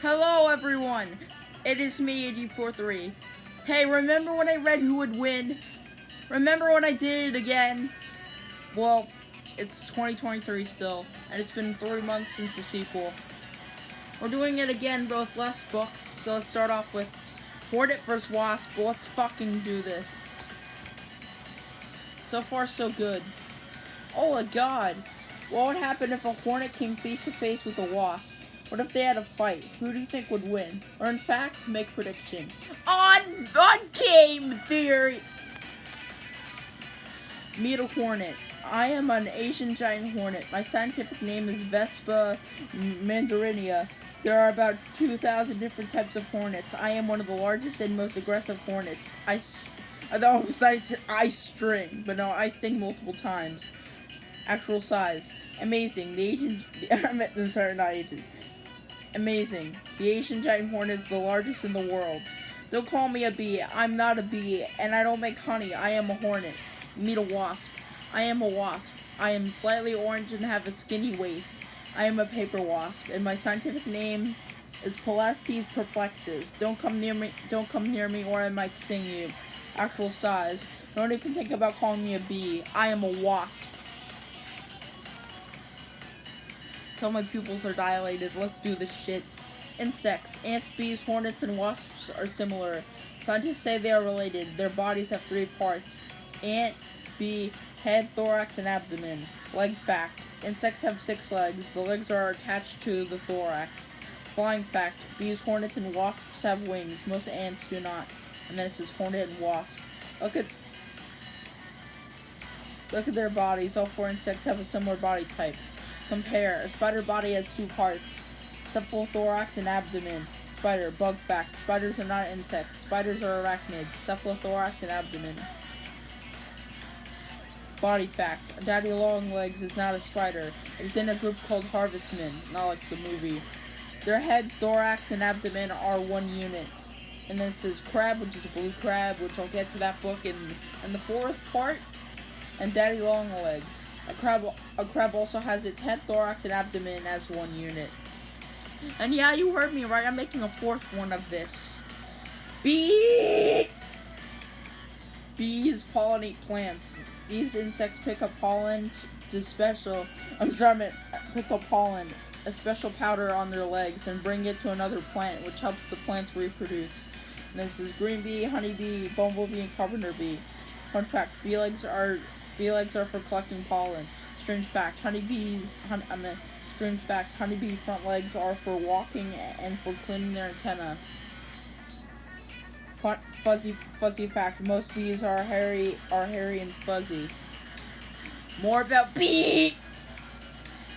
Hello everyone, it is me, 843. Hey, remember when I read who would win? Remember when I did it again? Well, it's 2023 still, and it's been 3 months since the sequel. We're doing it again, but with less books, so let's start off with Hornet vs. Wasp. Let's fucking do this. So far, so good. Oh my god. What would happen if a Hornet came face to face with a Wasp? What if they had a fight? Who do you think would win? Or in fact, make prediction. On game theory! Meet a Hornet. I am an Asian giant hornet. My scientific name is Vespa mandarinia. There are about 2,000 different types of hornets. I am one of the largest and most aggressive hornets. I string, but no, I sting multiple times. Actual size. Amazing. Amazing. The Asian giant hornet is the largest in the world. Don't call me a bee. I'm not a bee, and I don't make honey. I am a hornet. Meet a wasp. I am a wasp. I am slightly orange and have a skinny waist. I am a paper wasp, and my scientific name is Polastes perplexus. Don't come near me, or I might sting you. Actual size. Don't even think about calling me a bee. I am a wasp. Till my pupils are dilated. Let's do this shit. Insects. Ants, bees, hornets, and wasps are similar. Scientists say they are related. Their bodies have 3 parts. Ant, bee, head, thorax, and abdomen. Leg fact. Insects have 6 legs. The legs are attached to the thorax. Flying fact. Bees, hornets, and wasps have wings. Most ants do not. And then it says hornet and wasp. Look at their bodies. All 4 insects have a similar body type. Compare. A spider body has 2 parts. Cephalothorax and abdomen. Spider. Bug fact. Spiders are not insects. Spiders are arachnids. Cephalothorax and abdomen. Body fact. Daddy Longlegs is not a spider. It is in a group called harvestmen, not like the movie. Their head, thorax, and abdomen are 1 unit. And then it says crab, which is a blue crab, which I'll get to that book in the 4th part. And Daddy Longlegs. A crab also has its head, thorax, and abdomen as 1 unit. And yeah, you heard me right. I'm making a 4th one of this. Bees pollinate plants. These insects pick up pollen, a special powder on their legs, and bring it to another plant, which helps the plants reproduce. And this is green bee, honeybee, bumblebee, and carpenter bee. Fun fact: bee legs are for collecting pollen. Strange fact: honeybee front legs are for walking and for cleaning their antenna. Fuzzy fact: most bees are hairy and fuzzy. More about bee.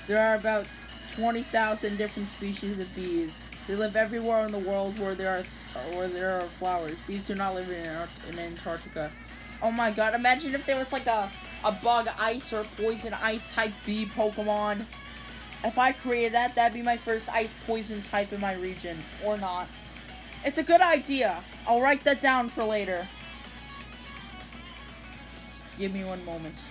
There are about 20,000 different species of bees. They live everywhere in the world where there are flowers. Bees do not live in Antarctica. Oh my god! Imagine if there was like a bug ice or poison ice type bee Pokemon. If I created that, that'd be my first ice poison type in my region, or not. It's a good idea. I'll write that down for later. Give me 1 moment.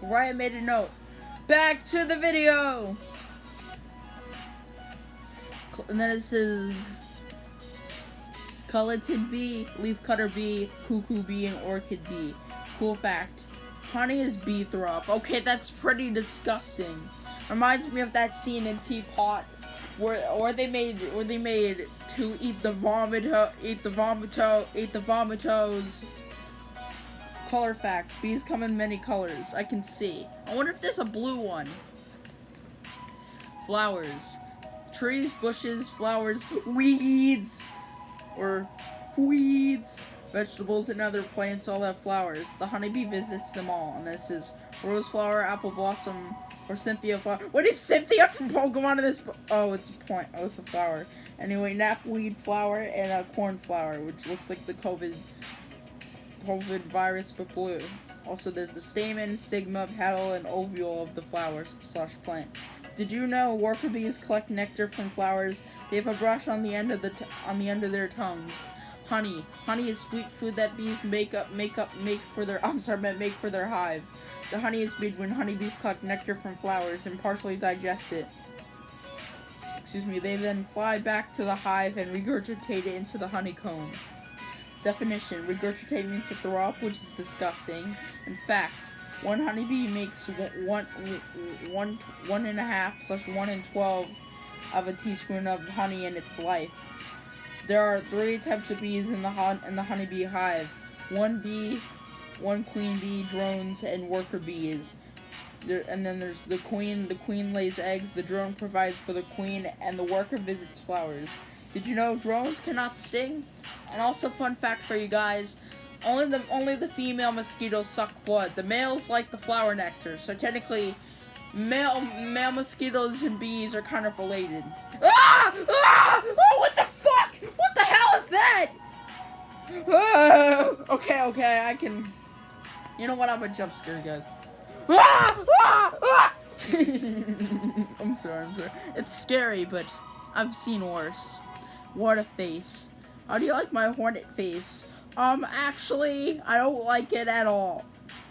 Right, I made a note. Back to the video! And then it says Cullitid bee, leafcutter bee, cuckoo bee, and orchid bee. Cool fact: honey is bee throw up. Okay, that's pretty disgusting. Reminds me of that scene in Teapot where they made to eat the vomitos. Color fact: bees come in many colors. I can see. I wonder if there's a blue one. Flowers. Trees, bushes, flowers, weeds. Or weeds. Vegetables and other plants all have flowers. The honeybee visits them all, and this is rose flower, apple blossom, or Cynthia flower. What is Cynthia from Pokemon in this? Oh, it's a plant. Oh, it's a flower. Anyway, knapweed flower and a cornflower, which looks like the COVID virus but blue. Also, there's the stamen, stigma, petal, and ovule of the flowers / plant. Did you know worker bees collect nectar from flowers? They have a brush on the end of their tongues. Honey. Honey is sweet food that bees make for their hive. The honey is made when honeybees collect nectar from flowers and partially digest it. They then fly back to the hive and regurgitate it into the honeycomb. Definition: regurgitate means to throw up, which is disgusting. In fact, one honeybee makes 1.5/1 in 12 of a teaspoon of honey in its life. There are 3 types of bees in the honeybee hive: one queen bee, drones, and worker bees. And then there's the queen. The queen lays eggs. The drone provides for the queen, and the worker visits flowers. Did you know drones cannot sting? And also, fun fact for you guys: only the female mosquitoes suck blood. The males like the flower nectar. So technically, male mosquitoes and bees are kind of related. Ah! Ah! Oh, what the fuck? What the hell is that? Okay, I can. You know what? I'm a jump scare, guys. Ah! Ah! Ah! I'm sorry. It's scary, but I've seen worse. What a face. How do you like my hornet face? Actually, I don't like it at all.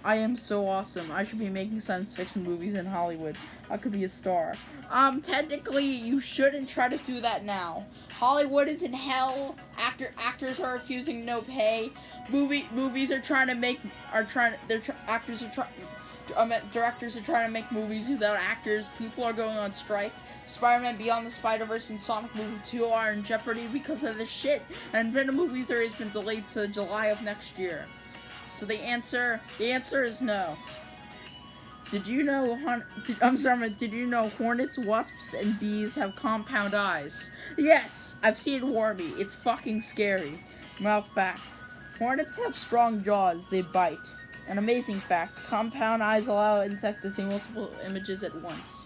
I am so awesome. I should be making science fiction movies in Hollywood. I could be a star. Technically, you shouldn't try to do that now. Hollywood is in hell. Actors are refusing no pay. Directors are trying to make movies without actors. People are going on strike. Spider-Man Beyond the Spider-Verse and Sonic Movie 2 are in jeopardy because of this shit. And Venom Movie 3 has been delayed to July of next year. So the answer is no. Did you know hornets, wasps, and bees have compound eyes? Yes, I've seen Wormy. It's fucking scary. Well, fact. Hornets have strong jaws. They bite. An amazing fact. Compound eyes allow insects to see multiple images at once.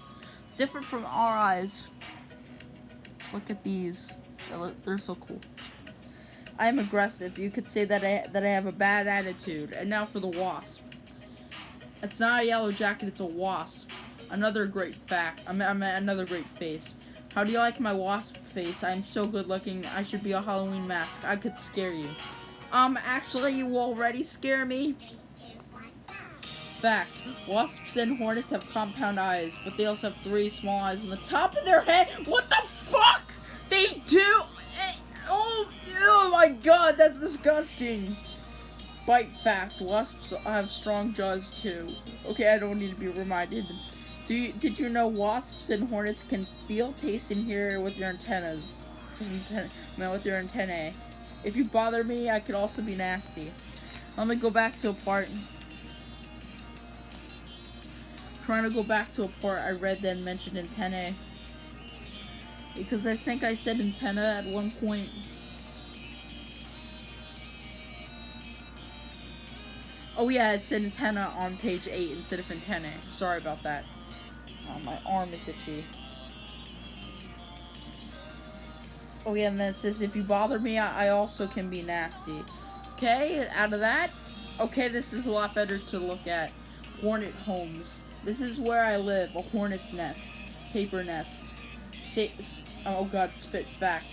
Different from our eyes. Look at these. They're so cool. I am aggressive. You could say that I have a bad attitude. And now for the wasp. It's not a yellow jacket, it's a wasp. Another great fact. Another great face. How do you like my wasp face? I'm so good looking. I should be a Halloween mask. I could scare you. Actually, you already scare me. Fact. Wasps and hornets have compound eyes, but they also have 3 small eyes on the top of their head. What the fuck? They do? Oh my god, that's disgusting. Bite fact. Wasps have strong jaws too. Okay, I don't need to be reminded. Did you know wasps and hornets can feel, taste, and hear with their antennas? With their antennae. If you bother me, I could also be nasty. Let me go back to a part. Trying to go back to a part I read that mentioned antennae. Because I think I said antenna at one point. Oh yeah, it said antenna on page 8 instead of antennae. Sorry about that. My arm is itchy. Oh yeah, and then it says if you bother me, I also can be nasty. Okay, out of that. Okay, this is a lot better to look at. Hornet homes. This is where I live. A hornet's nest. Paper nest. Oh god, spit fact.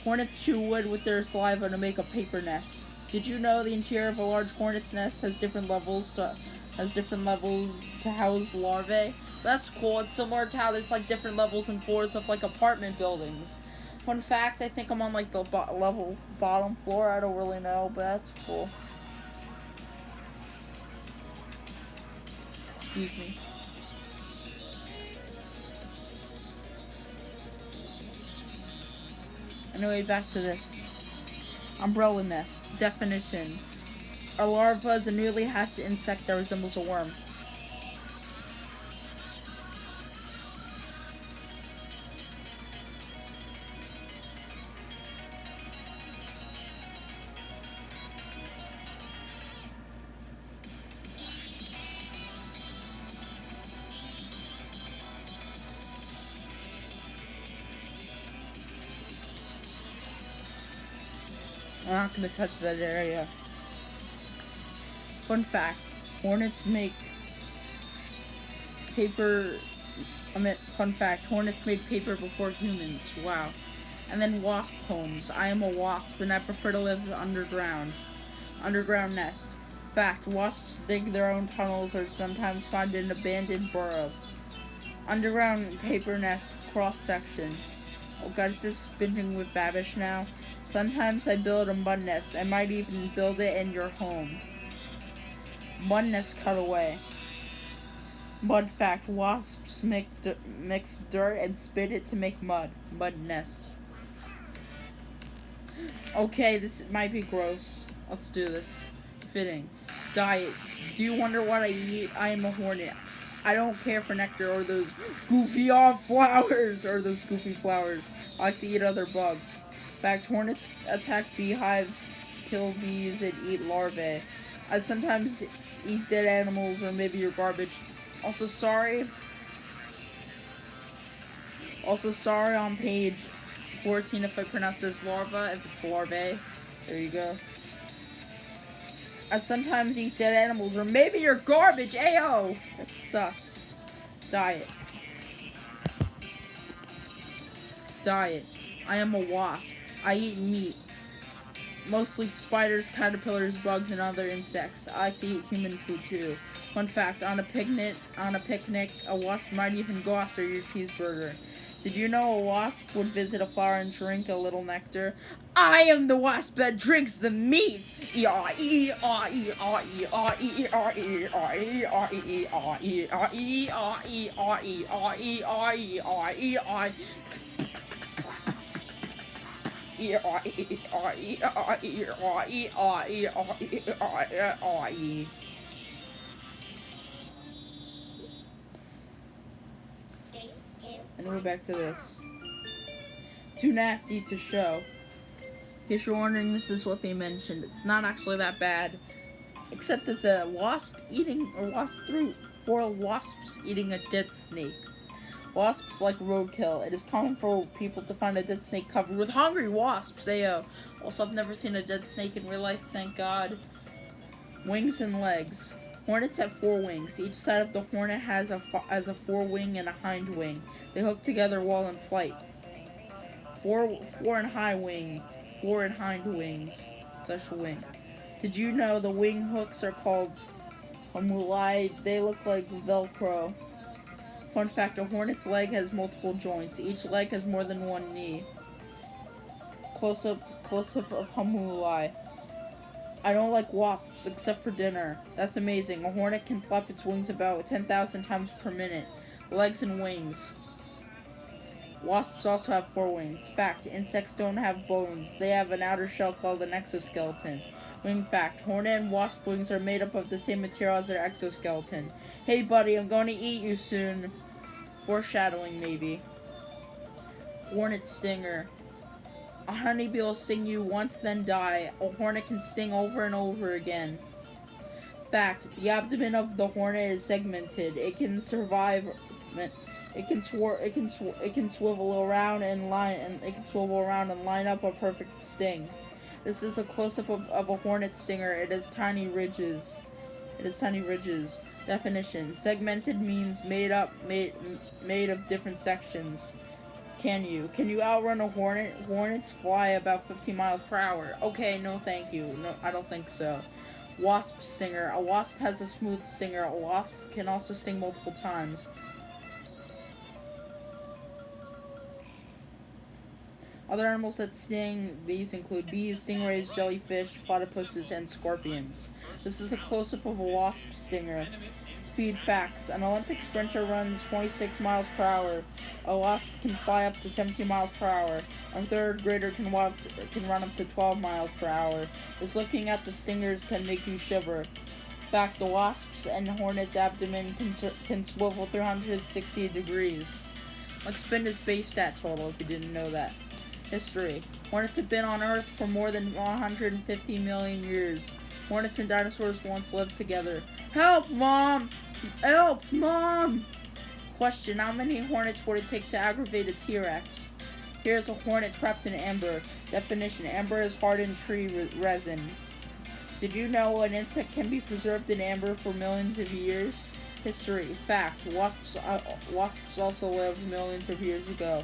Hornets chew wood with their saliva to make a paper nest. Did you know the interior of a large hornet's nest has different levels to house larvae? That's cool. It's similar to how there's like different levels and floors of like apartment buildings. Fun fact, I think I'm on like the bottom floor. I don't really know, but that's cool. Excuse me. Anyway, back to this. Umbrella nest. Definition. A larva is a newly hatched insect that resembles a worm. I'm not gonna touch that area. Fun fact, hornets make paper, fun fact, hornets made paper before humans, wow. And then wasp homes. I am a wasp and I prefer to live underground. Underground nest. Fact, wasps dig their own tunnels or sometimes find an abandoned burrow. Underground paper nest cross section. Oh god, is this binging with Babish now? Sometimes I build a mud nest. I might even build it in your home. Mud nest cutaway. Mud fact, wasps mix dirt and spit it to make mud. Mud nest. Okay, this might be gross. Let's do this. Fitting. Diet. Do you wonder what I eat? I am a hornet. I don't care for nectar or those goofy flowers. I like to eat other bugs. In fact, hornets attack beehives, kill bees, and eat larvae. I sometimes eat dead animals or maybe your garbage. Also sorry on page 14 if I pronounce this larva, if it's larvae. There you go. I sometimes eat dead animals or maybe your garbage. Ayo! That's sus. Diet. I am a wasp. I eat meat. Mostly spiders, caterpillars, bugs, and other insects. I like to eat human food too. Fun fact, on a picnic, a wasp might even go after your cheeseburger. Did you know a wasp would visit a flower and drink a little nectar? I am the wasp that drinks the meat! And we're back to this. Too nasty to show. In case you're wondering, this is what they mentioned. It's not actually that bad. Except it's a wasp eating a wasp through 4 wasps eating a dead snake. Wasps like roadkill. It is common for people to find a dead snake covered with hungry wasps. Ayo. Also, I've never seen a dead snake in real life, thank God. Wings and legs. Hornets have 4 wings. Each side of the hornet has a forewing and a hind wing. They hook together while in flight. Fore and hind wings. Special wing. Did you know the wing hooks are called homuli? They look like Velcro. Fun fact, a hornet's leg has multiple joints. Each leg has more than 1 knee. Close up of homuli. I don't like wasps except for dinner. That's amazing. A hornet can flap its wings about 10,000 times per minute. Legs and wings. Wasps also have 4 wings. Fact, insects don't have bones. They have an outer shell called an exoskeleton. Wing fact, hornet and wasp wings are made up of the same material as their exoskeleton. Hey buddy, I'm going to eat you soon. Foreshadowing maybe. Hornet stinger. A honeybee will sting you once then die. A hornet can sting over and over again. Fact, the abdomen of the hornet is segmented. It can survive. It can swivel around and line up a perfect sting. This is a close-up of a hornet stinger. It has tiny ridges. Definition: segmented means made of different sections. Can you outrun a hornet? Hornets fly about 15 miles per hour. Okay, no thank you. No, I don't think so. Wasp stinger. A wasp has a smooth stinger. A wasp can also sting multiple times. Other animals that sting, these include bees, stingrays, jellyfish, platypuses, and scorpions. This is a close-up of a wasp stinger. Speed facts. An Olympic sprinter runs 26 miles per hour. A wasp can fly up to 17 miles per hour. A 3rd grader can run up to 12 miles per hour. Just looking at the stingers can make you shiver. Fact, the wasps and hornets' abdomen can swivel 360 degrees. Like spin is base stat total if you didn't know that. History. Hornets have been on Earth for more than 150 million years. Hornets and dinosaurs once lived together. Help, Mom! Help, Mom! Question, how many hornets would it take to aggravate a T-Rex? Here's a hornet trapped in amber. Definition: amber is hardened tree resin. Did you know an insect can be preserved in amber for millions of years? History. Fact: wasps also lived millions of years ago.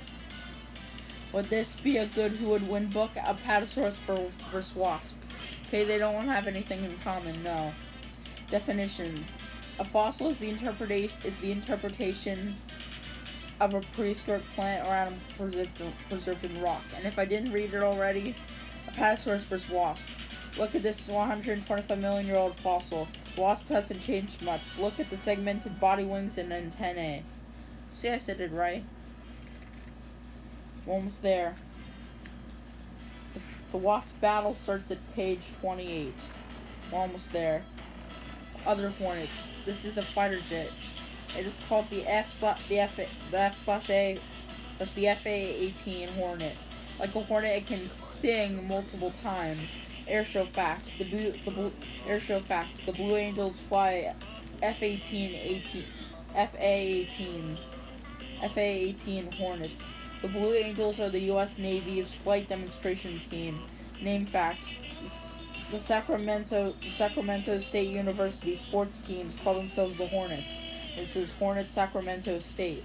Would this be a good Who Would Win book? Apatosaurus vs. Wasp. Okay, they don't have anything in common, no. Definition: a fossil is the interpretation of a prehistoric plant or animal preserved in rock. And if I didn't read it already, Apatosaurus vs. Wasp. Look at this 125 million year old fossil. Wasp hasn't changed much. Look at the segmented body wings and antennae. See, I said it right. We're almost there. The wasp battle starts at page 28. We're almost there. Other hornets. This is a fighter jet. It is called the FA-18 Hornet. Like a hornet, it can sting multiple times. Airshow fact: the Blue Angels fly FA-18 Hornets. The Blue Angels are the U.S. Navy's flight demonstration team. Name fact: the Sacramento State University sports teams call themselves the Hornets. This is Hornet Sacramento State.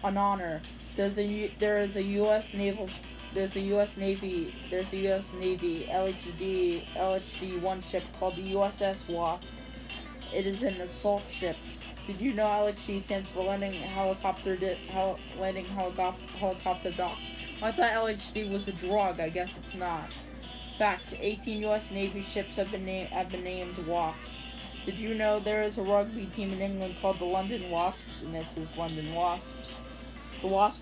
An honor: there's a U.S. Navy LHD-1 ship called the USS Wasp. It is an assault ship. Did you know LHD stands for landing helicopter dock? I thought LHD was a drug. I guess it's not. Fact: 18 U.S. Navy ships have been named Wasp. Did you know there is a rugby team in England called the London Wasps, and this is London Wasps? The wasp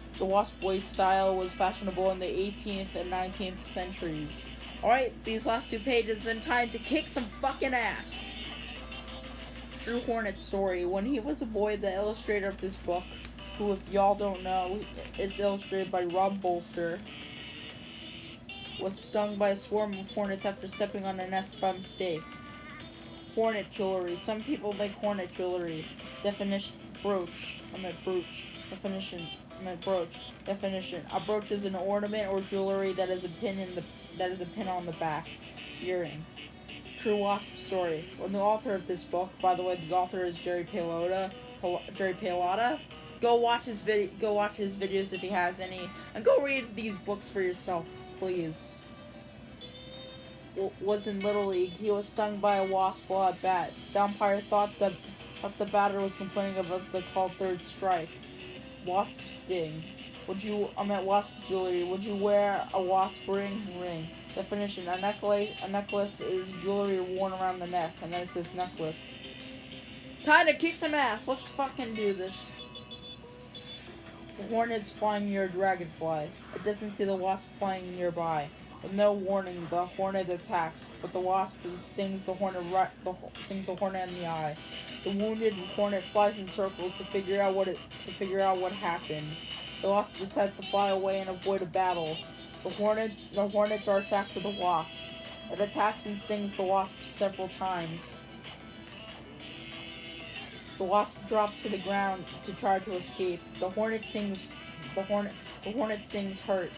waist style was fashionable in the 18th and 19th centuries. Alright, these last 2 pages, then time to kick some fucking ass. True Hornet story. When he was a boy, the illustrator of this book, who, if y'all don't know, is illustrated by Rob Bolster, was stung by a swarm of hornets after stepping on a nest by mistake. Hornet jewelry. Some people make hornet jewelry. Definition: brooch. Definition: a brooch is an ornament or jewelry that is a pin on the back. Earring. True wasp story. When the author of this book, by the way, the author is Jerry Pallotta. Go watch his videos if he has any, and go read these books for yourself, please. Was in Little League. He was stung by a wasp while at bat. The umpire thought the batter was complaining of the called third strike. Wasp sting. Wasp jewelry. Would you wear a wasp ring? Definition: a necklace is jewelry worn around the neck, and then it says necklace. Time to kick some ass. Let's fucking do this. The hornet's flying near a dragonfly. It doesn't see the wasp flying nearby. With no warning, the hornet attacks, but the wasp stings the hornet in the eye. The wounded hornet flies in circles to figure out what happened. The wasp decides to fly away and avoid a battle. The hornet darts after the wasp. It attacks and stings the wasp several times. The wasp drops to the ground to try to escape. The hornet stings hurt.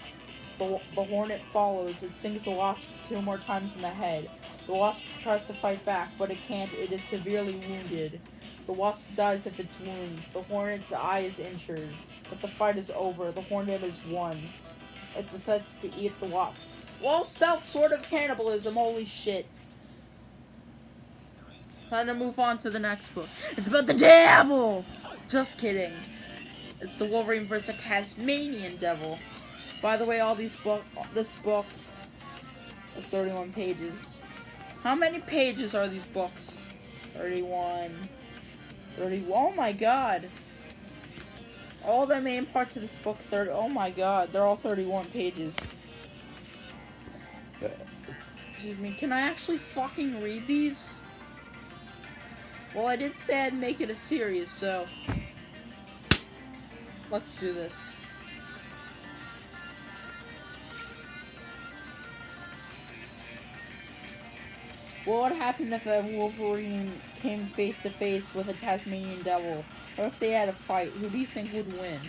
The hornet follows. It stings the wasp 2 more times in the head. The wasp tries to fight back, but it can't. It is severely wounded. The wasp dies of its wounds. The hornet's eye is injured. But the fight is over. The hornet has won. It decides to eat the wasp. Well, sort of cannibalism. Holy shit. Time to move on to the next book. It's about the devil! Just kidding. It's the Wolverine vs. the Tasmanian Devil. By the way, this book is 31 pages. How many pages are these books? 31. Oh my god. All the main parts of this book, oh my god, they're all 31 pages. Excuse me, can I actually fucking read these? Well, I did say I'd make it a series, so let's do this. What would happen if a Wolverine came face to face with a Tasmanian Devil? Or if they had a fight, who do you think would win?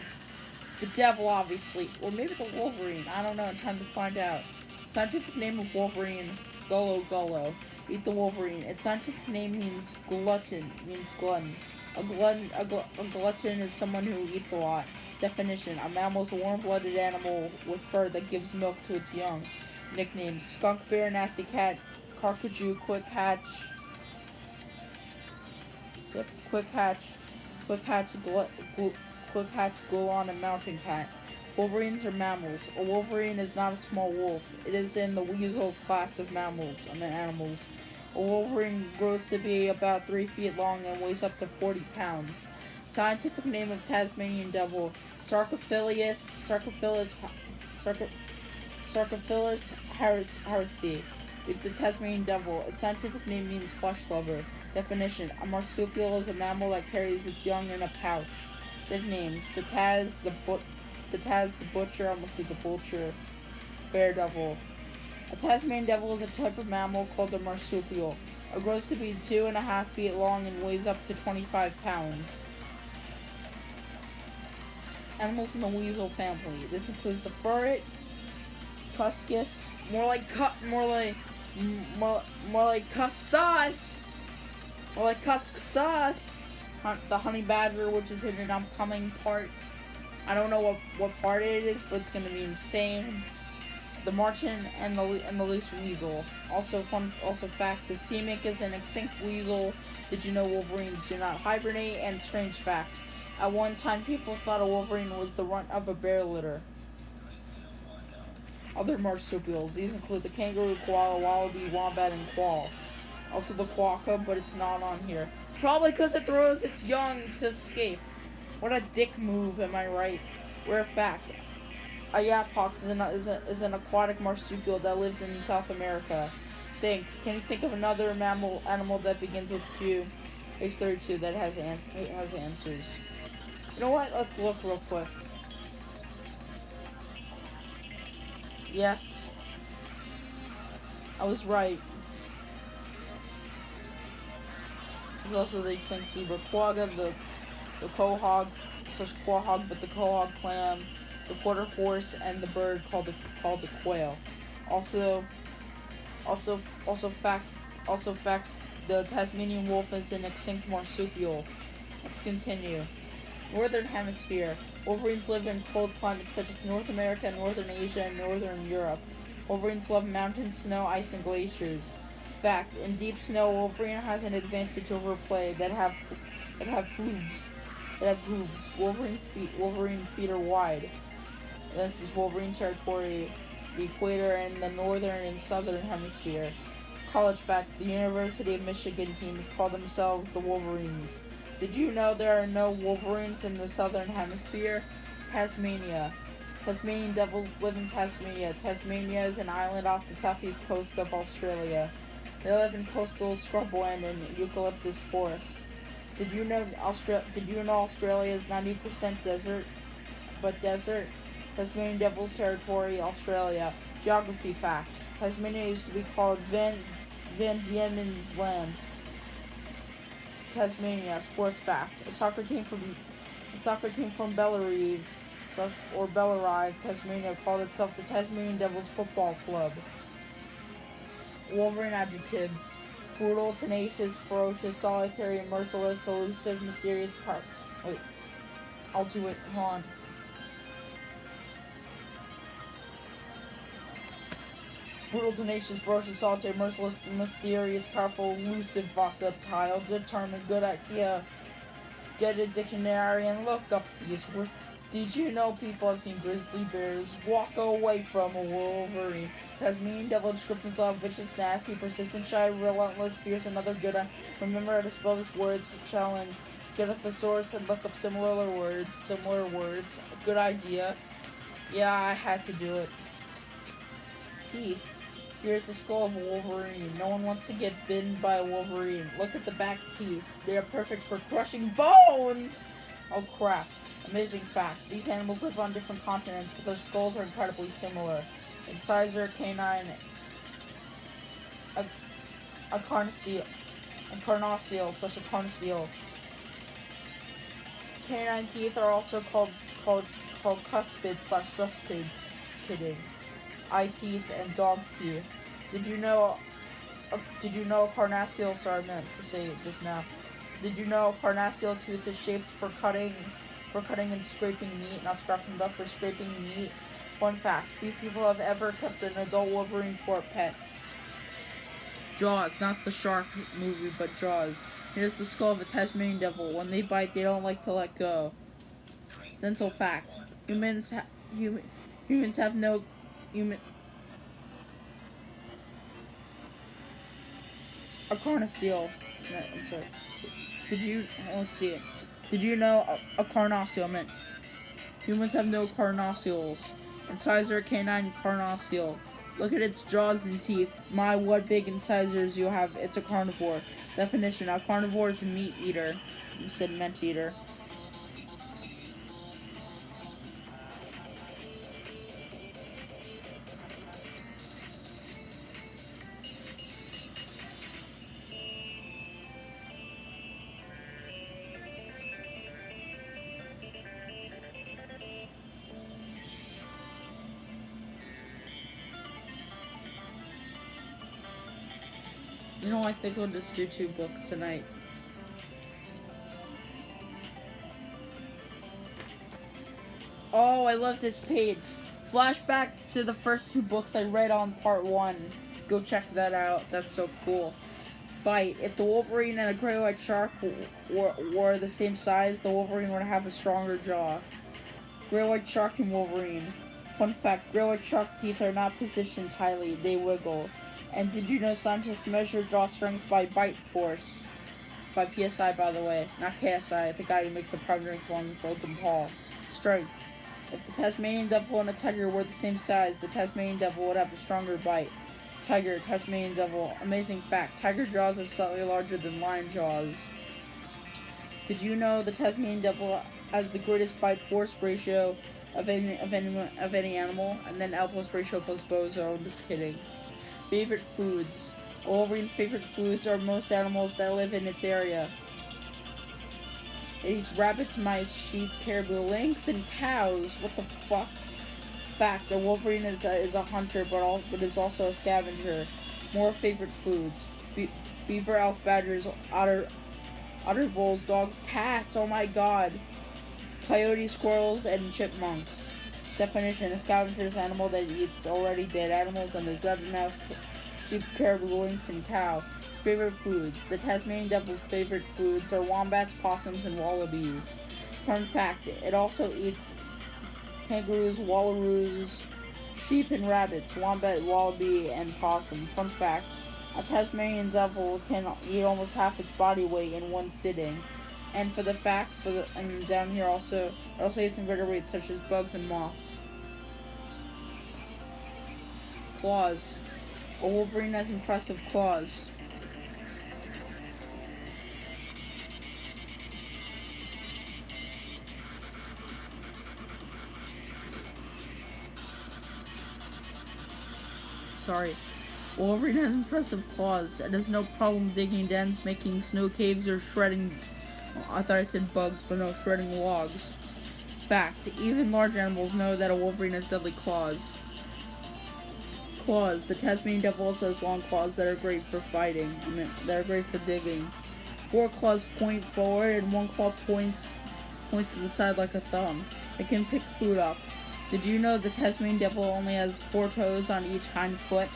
The devil, obviously. Or maybe the Wolverine. I don't know. Time to find out. Scientific name of Wolverine, Gullo Gullo. Eat the Wolverine. Its scientific name means glutton, means glutton. A glutton is someone who eats a lot. Definition: a mammal is a warm-blooded animal with fur that gives milk to its young. Nicknames: skunk bear, nasty cat, carcajou, quick hatch, quick hatch, Golan, and mountain cat. Wolverines are mammals. A wolverine is not a small wolf. It is in the weasel class of animals. A wolverine grows to be about 3 feet long and weighs up to 40 pounds. Scientific name of Tasmanian devil, Sarcophilus harrisii. The Tasmanian devil. Its scientific name means flesh lover. Definition: a marsupial is a mammal that carries its young in a pouch. Nicknames: the Taz the butcher, almost like the vulture, bear devil. A Tasmanian devil is a type of mammal called a marsupial. It grows to be 2.5 feet long and weighs up to 25 pounds. Animals in the weasel family. This includes the ferret, Cuscus, more like Cuscus, the honey badger, which is in an upcoming part. I don't know what part it is, but it's gonna be insane. The marten and the loose weasel. Also fact: the sea mink is an extinct weasel. Did you know wolverines do not hibernate? And strange fact: at one time, people thought a wolverine was the runt of a bear litter. Other marsupials. These include the kangaroo, koala, wallaby, wombat, and quail. Also the quokka, but it's not on here. Probably because it throws its young to escape. What a dick move, am I right? Rare fact: a yapok is an aquatic marsupial that lives in South America. Can you think of another animal that begins with Q? Page 32 that has answers. You know what? Let's look real quick. Yes, I was right. There's also the extinct zebra quagga, the quahog, but the quahog clam, the quarter horse, and the bird called the quail. Also fact, the Tasmanian wolf is an extinct marsupial. Let's continue. Northern Hemisphere. Wolverines live in cold climates such as North America, Northern Asia, and Northern Europe. Wolverines love mountains, snow, ice, and glaciers. Fact: in deep snow, Wolverine has an advantage over prey that have hooves. Wolverine feet are wide. This is Wolverine territory, the equator, and the northern and southern hemisphere. College fact: the University of Michigan teams call themselves the Wolverines. Did you know there are no Wolverines in the southern hemisphere? Tasmania. Tasmanian devils live in Tasmania. Tasmania is an island off the southeast coast of Australia. They live in coastal scrubland and eucalyptus forests. Did you know Australia is 90% desert? Tasmanian Devil's Territory, Australia. Geography fact: Tasmania used to be called Van Diemen's Land. Tasmania. Sports fact: a soccer team from Bellerive, Tasmania, called itself the Tasmanian Devils Football Club. Wolverine adjectives: brutal, tenacious, ferocious, solitary, merciless, elusive, mysterious, Wait, I'll do it. Hold on. Brutal, tenacious, ferocious, solitary, merciless, mysterious, powerful, elusive, versatile, determined, good idea. Get a dictionary and look up these words. Did you know people have seen grizzly bears walk away from a wolverine? Tasmanian devil descriptions of vicious, nasty, persistent, shy, relentless, fierce, and other good. Remember how to spell these words. Challenge. Get a thesaurus and look up similar words. Good idea. Yeah, I had to do it. Teeth. Here's the skull of a wolverine. No one wants to get bitten by a wolverine. Look at the back teeth. They are perfect for crushing bones! Oh crap. Amazing fact. These animals live on different continents, but their skulls are incredibly similar. Incisor, canine, a carnassial. Canine teeth are also called called cuspid slash suspids. Kidding. Eye teeth and dog teeth. Did you know? Did you know carnassial? Sorry, I meant to say it just now. Did you know carnassial tooth is shaped for cutting and scraping meat, not scrapping, but for scraping meat? Fun fact: few people have ever kept an adult Wolverine for a pet. Jaws, not the shark movie, but Jaws. Here's the skull of a Tasmanian devil. When they bite, they don't like to let go. Dental fact: humans have no human. A carnassial. No, I'm sorry. Let's see it. Did you know a carnassial? I meant humans have no carnassials. Incisor canine carnassial. Look at its jaws and teeth. My, what big incisors you have. It's a carnivore. Definition: a carnivore is a meat eater. You said meat eater. You know, I think we'll just do 2 books tonight. Oh, I love this page. Flashback to the first 2 books I read on part 1. Go check that out. That's so cool. Bite. If the Wolverine and a great white shark were the same size, the Wolverine would have a stronger jaw. Great white shark and Wolverine. Fun fact: great white shark teeth are not positioned tightly. They wiggle. And did you know scientists measure jaw strength by bite force? By PSI, by the way, not KSI, the guy who makes the powder drink along with Logan Paul. Strength. If the Tasmanian devil and a tiger were the same size, the Tasmanian devil would have a stronger bite. Tiger, Tasmanian devil. Amazing fact: tiger jaws are slightly larger than lion jaws. Did you know the Tasmanian devil has the greatest bite force ratio of any animal? And then Alpos ratio plus Bozo. I'm just kidding. Favorite foods. Wolverine's favorite foods are most animals that live in its area. It eats rabbits, mice, sheep, caribou, lynx, and cows. What the fuck? Fact: the Wolverine is a hunter, but is also a scavenger. More favorite foods: beaver, elk, badgers, otter, voles, dogs, cats. Oh my god! Coyotes, squirrels, and chipmunks. Definition: a scavenger is an animal that eats already dead animals, and there's rabbit, mouse, sheep, caribou, lynx, and cow. Favorite foods. The Tasmanian devil's favorite foods are wombats, possums, and wallabies. Fun fact: it also eats kangaroos, wallaroos, sheep, and rabbits, wombat, wallaby, and possum. Fun fact: a Tasmanian devil can eat almost half its body weight in one sitting. And for the fact, and down here also eats invertebrates such as bugs and moths. Claws. A Wolverine has impressive claws. Wolverine has impressive claws and has no problem digging dens, making snow caves, or shredding. I thought I said bugs, but no, shredding logs. Fact: even large animals know that a Wolverine has deadly claws. Claws. The Tasmanian devil also has long claws that are great for fighting. That are great for digging. 4 claws point forward, and 1 claw points to the side like a thumb. It can pick food up. Did you know the Tasmanian devil only has 4 toes on each hind foot?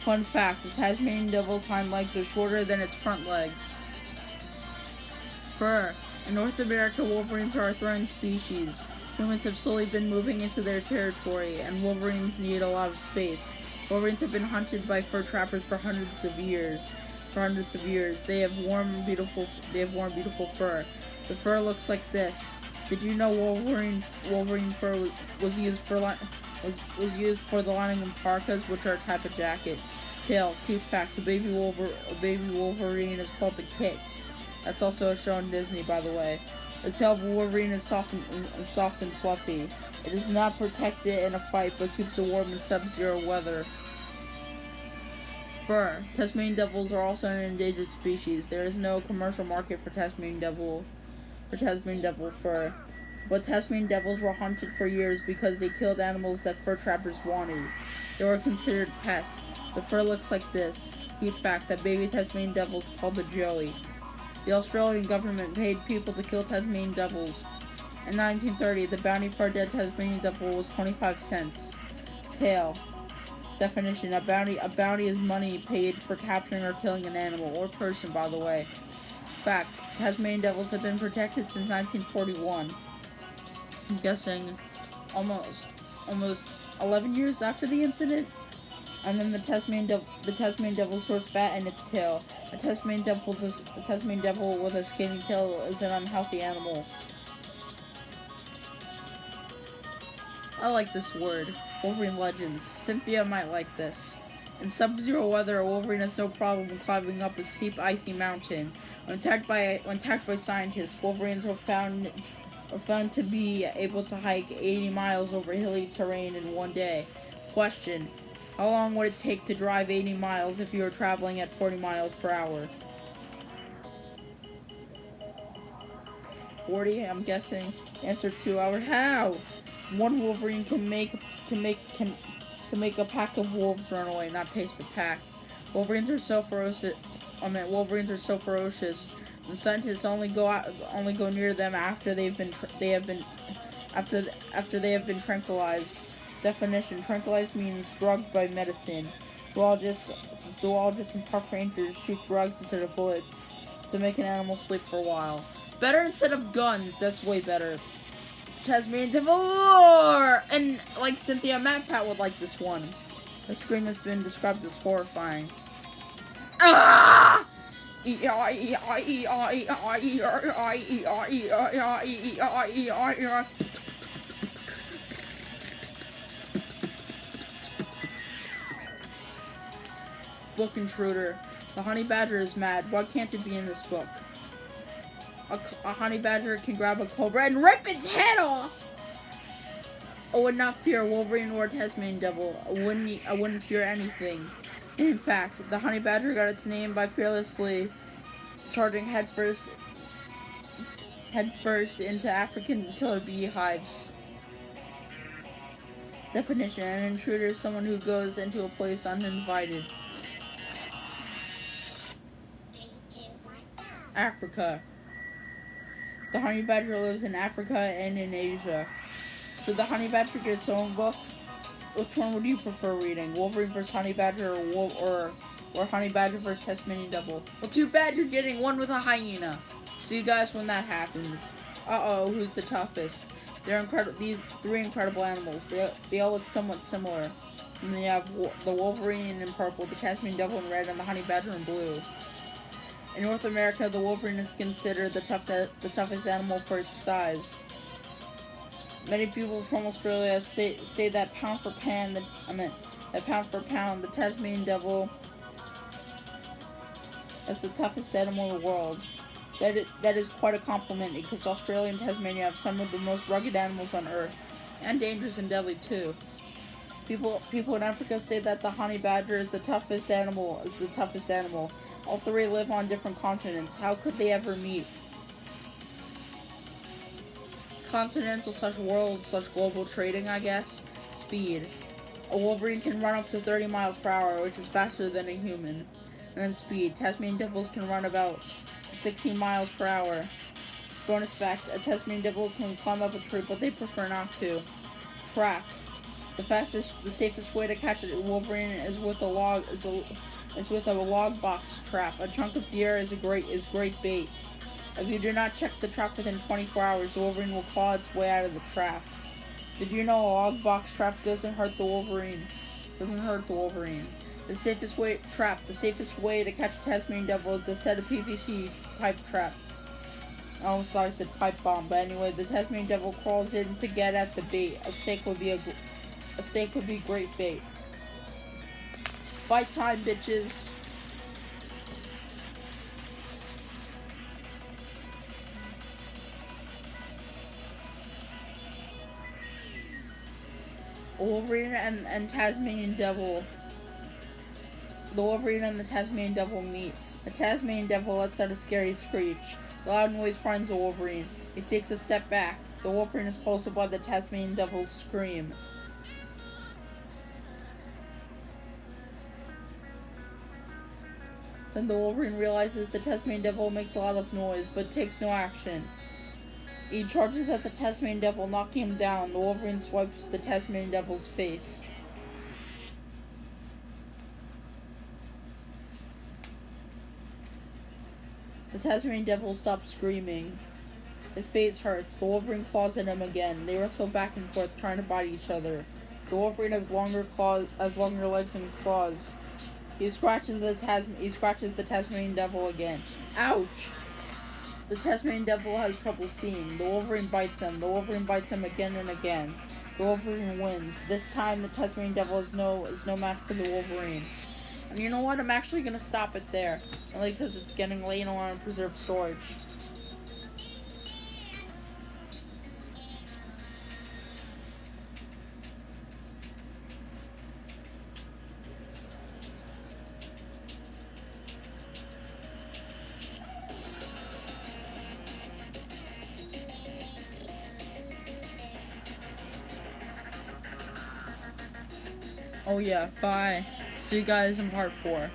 Fun fact: the Tasmanian devil's hind legs are shorter than its front legs. Fur. In North America, wolverines are a threatened species. Humans have slowly been moving into their territory, and wolverines need a lot of space. Wolverines have been hunted by fur trappers for hundreds of years. They have worn beautiful fur. The fur looks like this. Did you know Wolverine fur was used for the lining of parkas, which are a type of jacket? Tail. Huge fact: a baby Wolverine is called the kit. That's also a show on Disney, by the way. The tail of Wolverine is soft and fluffy. It does not protect it in a fight, but keeps it warm in sub-zero weather. Fur. Tasmanian devils are also an endangered species. There is no commercial market for Tasmanian devil fur. but Tasmanian devils were hunted for years because they killed animals that fur trappers wanted. They were considered pests. The fur looks like this. Huge fact that baby Tasmanian devils called the joey. The Australian government paid people to kill Tasmanian devils. In 1930, the bounty for a dead Tasmanian devil was 25 cents. Tail. Definition: a bounty is money paid for capturing or killing an animal, or person, by the way. Fact: Tasmanian devils have been protected since 1941. I'm guessing almost 11 years after the incident. And then the Tasmanian devil stores fat in its tail. A Tasmanian devil with a skinny tail is an unhealthy animal. I like this word. Wolverine legends. Cynthia might like this. In sub-zero weather, a Wolverine has no problem climbing up a steep, icy mountain. When attacked by scientists, Wolverines are found to be able to hike 80 miles over hilly terrain in one day. Question: how long would it take to drive 80 miles if you were traveling at 40 miles per hour? 40, I'm guessing. Answer: 2 hours. How? One Wolverine can make a pack of wolves run away, not pace but pack. Wolverines are so ferocious. The scientists only go near them after they have been tranquilized. Definition: tranquilized means drugged by medicine. Zoologists and park rangers shoot drugs instead of bullets to make an animal sleep for a while. Better instead of guns. That's way better. Tasmanian devil, and like Cynthia, Pat would like this one. The scream has been described as horrifying. Ah! Book intruder. The honey badger is mad. Why can't it be in this book? A honey badger can grab a cobra and rip its head off! I would not fear Wolverine or Tasmanian devil. I wouldn't fear anything. In fact, the honey badger got its name by fearlessly charging headfirst into African killer bee hives. Definition: an intruder is someone who goes into a place uninvited. Africa. The honey badger lives in Africa and in Asia. Should the honey badger get its own book? Which one would you prefer reading? Wolverine vs. Honey Badger or Honey Badger vs. Tasmanian Devil? Well, too bad you're getting one with a hyena. See you guys when that happens. Uh-oh, who's the toughest? These three incredible animals. They all look somewhat similar. And then you have the Wolverine in purple, the Tasmanian Devil in red, and the Honey Badger in blue. In North America, the Wolverine is considered the toughest animal for its size. Many people from Australia say that pound for pound, the Tasmanian Devil is the toughest animal in the world. That is quite a compliment, because Australia and Tasmania have some of the most rugged animals on Earth, and dangerous and deadly too. People in Africa say that the honey badger is the toughest animal. All three live on different continents. How could they ever meet? Continental / world / global trading, I guess. Speed. A Wolverine can run up to 30 miles per hour, which is faster than a human. And then speed. Tasmanian devils can run about 16 miles per hour. Bonus fact: a Tasmanian devil can climb up a tree, but they prefer not to. Trap. The safest way to catch a Wolverine is with a log box trap. A chunk of deer is great bait. If you do not check the trap within 24 hours, the Wolverine will claw its way out of the trap. Did you know a log box trap doesn't hurt the Wolverine? The safest way to catch a Tasmanian devil is to set a PVC pipe trap. I almost thought I said pipe bomb, but anyway, the Tasmanian devil crawls in to get at the bait. A steak would be great bait. Fight time, bitches. Wolverine and Tasmanian Devil. The Wolverine and the Tasmanian Devil meet. The Tasmanian Devil lets out a scary screech. The loud noise frightens the Wolverine. It takes a step back. The Wolverine is pulled by the Tasmanian Devil's scream. Then the Wolverine realizes the Tasmanian Devil makes a lot of noise, but takes no action. He charges at the Tasmanian Devil, knocking him down. The Wolverine swipes the Tasmanian Devil's face. The Tasmanian Devil stops screaming. His face hurts. The Wolverine claws at him again. They wrestle back and forth, trying to bite each other. The Wolverine has longer legs and claws. He scratches the Tasmanian Devil again. Ouch! The Tasmanian Devil has trouble seeing. The Wolverine bites him. The Wolverine bites him again and again. The Wolverine wins. This time, the Tasmanian Devil is no match for the Wolverine. And you know what? I'm actually gonna stop it there, only because it's getting late and I want to preserve storage. Oh yeah, bye. See you guys in part 4.